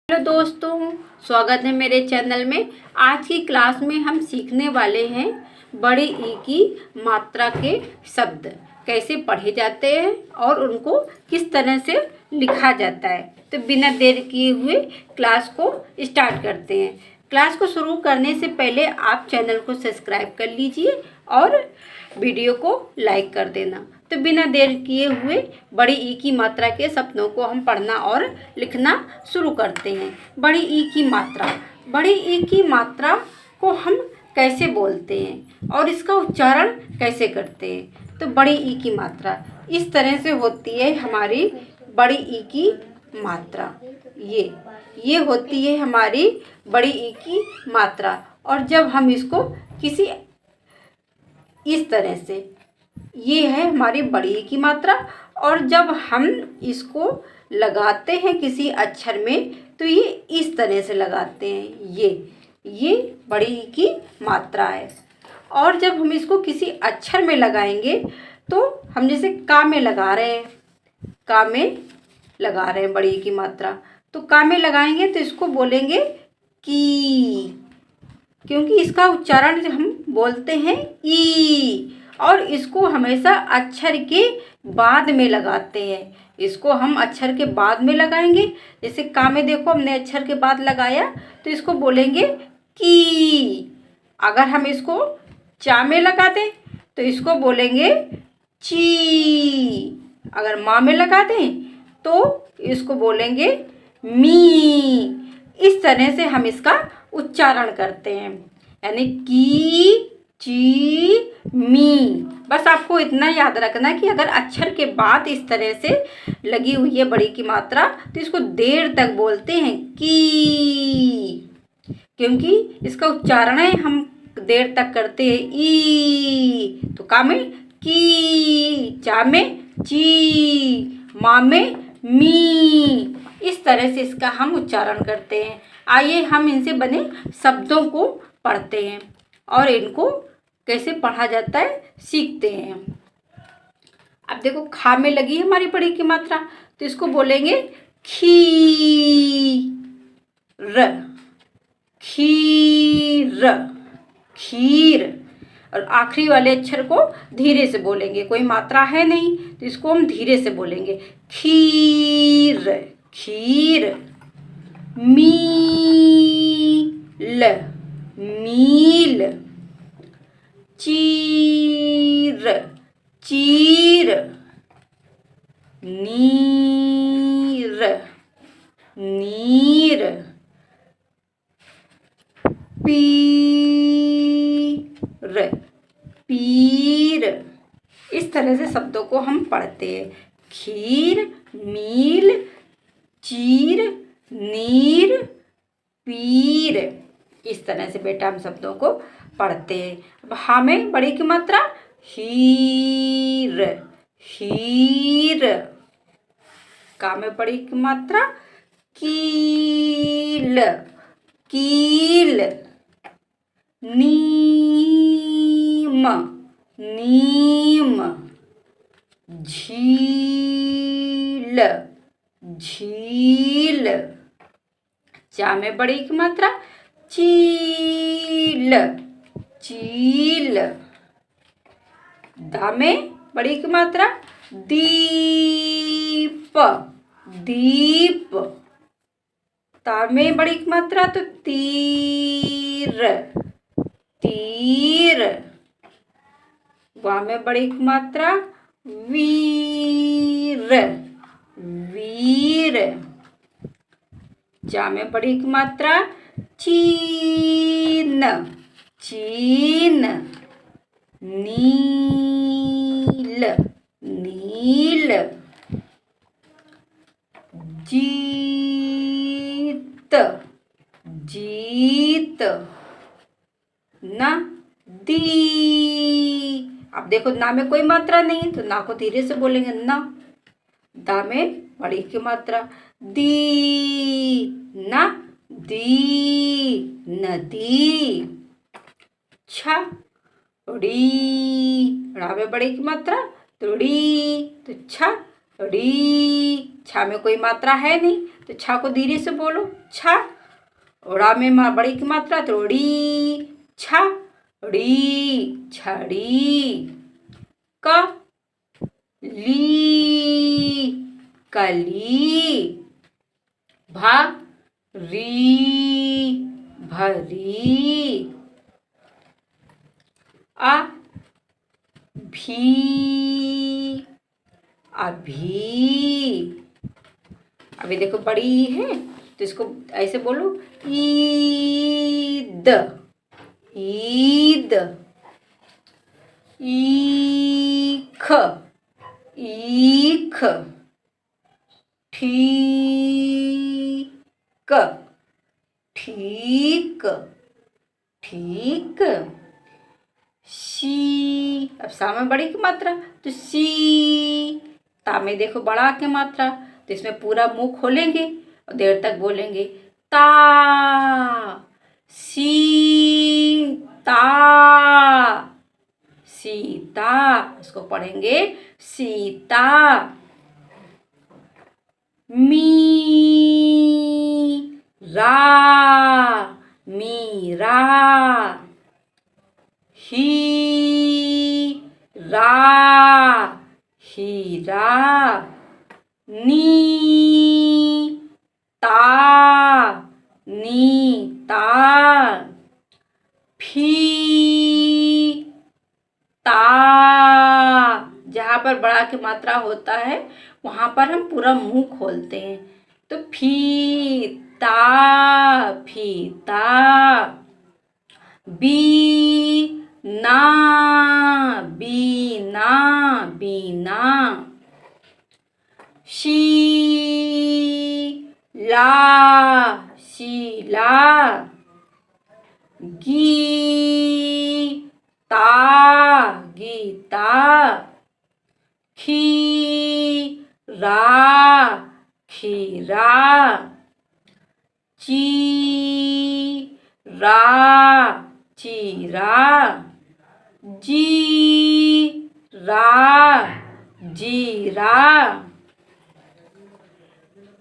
Hello दोस्तों, स्वागत है मेरे चैनल में। आज की क्लास में हम सीखने वाले हैं बड़े ई की मात्रा के शब्द कैसे पढ़े जाते हैं और उनको किस तरह से लिखा जाता है। तो बिना देर किए हुए क्लास को स्टार्ट करते हैं। क्लास को शुरू करने से पहले आप चैनल को सब्सक्राइब कर लीजिए और वीडियो को लाइक कर देना। तो बिना देर किए हुए बड़ी ई की मात्रा के शब्दों को हम पढ़ना और लिखना शुरू करते हैं। बड़ी ई की मात्रा, बड़ी ई की मात्रा को हम कैसे बोलते हैं और इसका उच्चारण कैसे करते हैं। तो बड़ी ई की मात्रा इस तरह से होती है। हमारी बड़ी ई की मात्रा ये होती है हमारी बड़ी ई की मात्रा। और जब हम इसको किसी इस तरह से, ये है हमारी बड़ी ई की मात्रा। और जब हम इसको लगाते हैं किसी अक्षर में तो ये इस तरह से लगाते हैं। ये बड़ी ई की मात्रा है। और जब हम इसको किसी अक्षर में लगाएंगे तो हम जैसे का में लगा रहे हैं, का में लगा रहे हैं बड़ी ई की मात्रा, तो का में लगाएंगे तो इसको बोलेंगे की, क्योंकि इसका उच्चारण हम बोलते हैं ई। और इसको हमेशा अक्षर के बाद में लगाते हैं। इसको हम अक्षर के बाद में लगाएंगे। जैसे का में देखो हमने अक्षर के बाद लगाया तो इसको बोलेंगे की। अगर हम इसको चा में लगा दें तो इसको बोलेंगे ची। अगर माँ में लगा दें तो इसको बोलेंगे मी। इस तरह से हम इसका उच्चारण करते हैं, यानी की, ची, मी। बस आपको इतना याद रखना कि अगर अक्षर के बाद इस तरह से लगी हुई है बड़ी की मात्रा तो इसको देर तक बोलते हैं की, क्योंकि इसका उच्चारण है हम देर तक करते हैं ई। तो का में की, चा में ची, माँ में मी। इस तरह से इसका हम उच्चारण करते हैं। आइए हम इनसे बने शब्दों को पढ़ते हैं और इनको कैसे पढ़ा जाता है सीखते हैं। अब देखो खा में लगी है हमारी बड़ी की मात्रा तो इसको बोलेंगे खीर, खीर, खीर। और आखिरी वाले अक्षर को धीरे से बोलेंगे, कोई मात्रा है नहीं तो इसको हम धीरे से बोलेंगे खीर, खीर। मील, मील। चीर, चीर। नीर, नीर। पीर, पीर। इस तरह से शब्दों को हम पढ़ते हैं। खीर, मील, चीर, नीर, पीर। इस तरह से बेटा हम शब्दों को पढ़ते हैं। अब हा में बड़ी की मात्रा हीर, हीर। का में बड़ी की मात्रा कील, कील। नीम, नीम। झील, झील। चा में बड़ी की मात्रा चील, चील। दा में बड़ी की मात्रा दीप, दीप। ता में बड़ी की मात्रा तो तीर, तीर। वा में बड़ी की मात्रा वीर, वीर। जा में बड़ी की मात्रा चीन, चीन। नील, नील। जीत, जीत। नदी। अब देखो ना में कोई मात्रा नहीं तो ना को धीरे से बोलेंगे ना। दा में बड़ी की मात्रा दी, ना दी, नदी। छा, ड़ी। ड़ा में बड़ी की मात्रा तो ड़ी, तो छा, ड़ी। छा में कोई मात्रा है नहीं तो छ को धीरे से बोलो, छ। ड़ा में बड़ी की मात्रा तो ड़ी, छ ड़ी, छड़ी। क ली, कली। भ री, भरी। अ भी, अभी। अभी देखो बड़ी है तो इसको ऐसे बोलो, ईद, ईद। ईख, ईख। ठीक, ठीक, ठीक। सी, अब सा में बड़ी की मात्रा तो सी। ता में देखो बड़ा की मात्रा तो इसमें पूरा मुंह खोलेंगे और देर तक बोलेंगे ता, सीता, सीता। इसको पढ़ेंगे सीता। मीरा, मीरा। हीरा, हीरा। नीता, नीता। फीता, जहाँ पर बड़ा की मात्रा होता है वहाँ पर हम पूरा मुंह खोलते हैं तो फीता, फीता। बीना, बीना, बीना। शीला, शीला। गीता, गीता। खीरा, खीरा। चीरा, चीरा। जीरा, जीरा।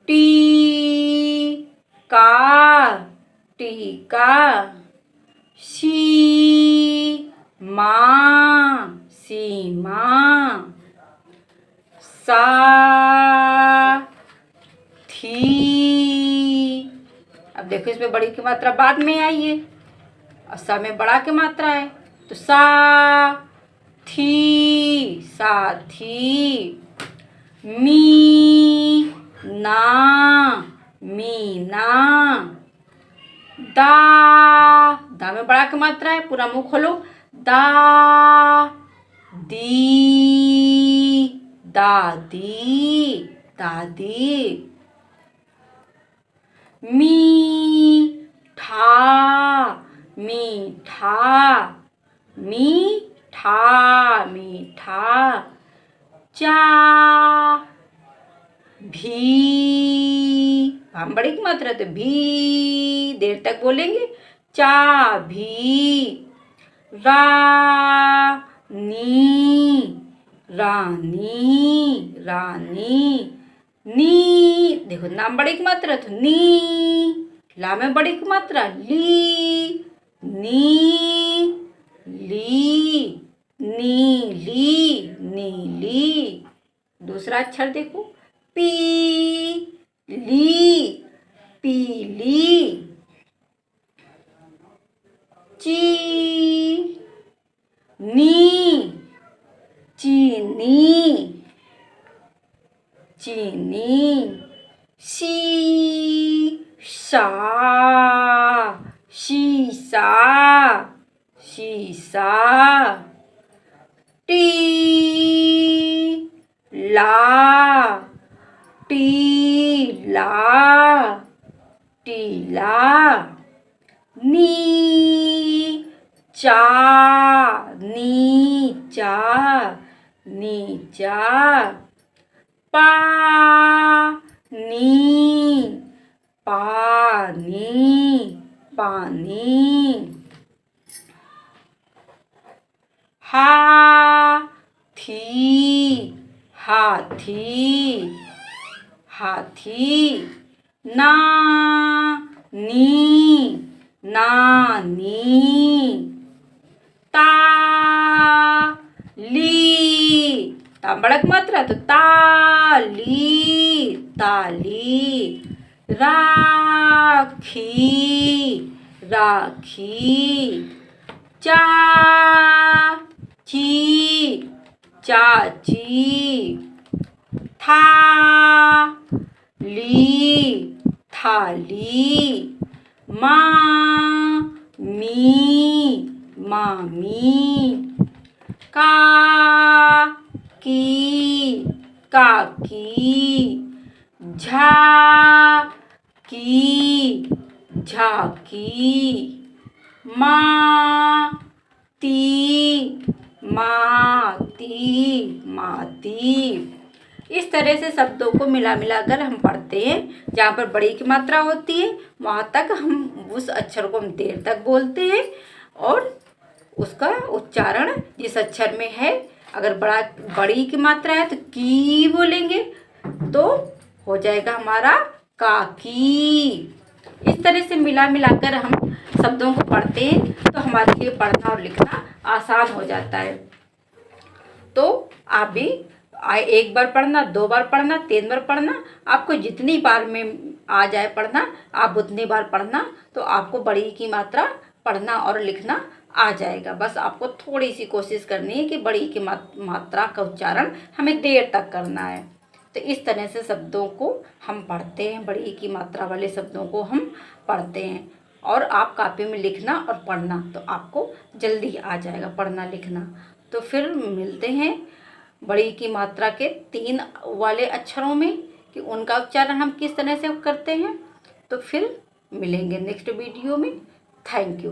टीका, टीका। सीमा, सीमा। साथी। अब देखो इसमें बड़ी की मात्रा बाद में आई है और सा में बड़ा की मात्रा है तो साथी, साथी। मीना, मीना। दा में बड़ा की मात्रा है पूरा मुंह खोलो, दा दी, दादी, दादी। मीठा, मीठा, मीठा, मीठा। चा भी, हम बड़ी की मात्रा तो भी देर तक बोलेंगे, चा भी। रानी, रानी, रानी। नी, देखो नाम बड़ी की मात्रा तो नी। ला में बड़ी की मात्रा ली, नी, ली। नीली, नीली। दूसरा अक्षर देखो, पी ली, पीली। ची नी, चीनी, चीनी। शीशा, शीशा, शीशा। टीला, टीला, टीला। नीचा, नीचा, नीचा। पानी, पानी, पानी। हाथी, हाथी, हाथी। ना नी, नानी। ता ली, ता बड़क मात्रा तो ताली, ताली। राखी, राखी। चाची, चाची। थाली, थाली। मामी, मामी। काकी, काकी। झाकी, झाकी। माती, माती, माती। इस तरह से शब्दों को मिला मिलाकर हम पढ़ते हैं। जहाँ पर बड़ी की मात्रा होती है वहाँ तक हम उस अक्षर को हम देर तक बोलते हैं और उसका उच्चारण जिस अक्षर में है, अगर बड़ी की मात्रा है तो की बोलेंगे तो हो जाएगा हमारा काकी। इस तरह से मिला मिलाकर हम शब्दों को पढ़ते हैं तो हमारे लिए पढ़ना और लिखना आसान हो जाता है। तो आप भी एक बार पढ़ना, 2 बार पढ़ना, 3 बार पढ़ना, आपको जितनी बार में आ जाए पढ़ना आप उतनी बार पढ़ना, तो आपको बड़ी की मात्रा पढ़ना और लिखना आ जाएगा। बस आपको थोड़ी सी कोशिश करनी है कि बड़ी की मात्रा का उच्चारण हमें देर तक करना है। तो इस तरह से शब्दों को हम पढ़ते हैं, बड़ी की मात्रा वाले शब्दों को हम पढ़ते हैं और आप कॉपी में लिखना और पढ़ना तो आपको जल्दी आ जाएगा पढ़ना लिखना। तो फिर मिलते हैं बड़ी की मात्रा के 3 वाले अक्षरों में कि उनका उच्चारण हम किस तरह से करते हैं। तो फिर मिलेंगे नेक्स्ट वीडियो में। Thank you.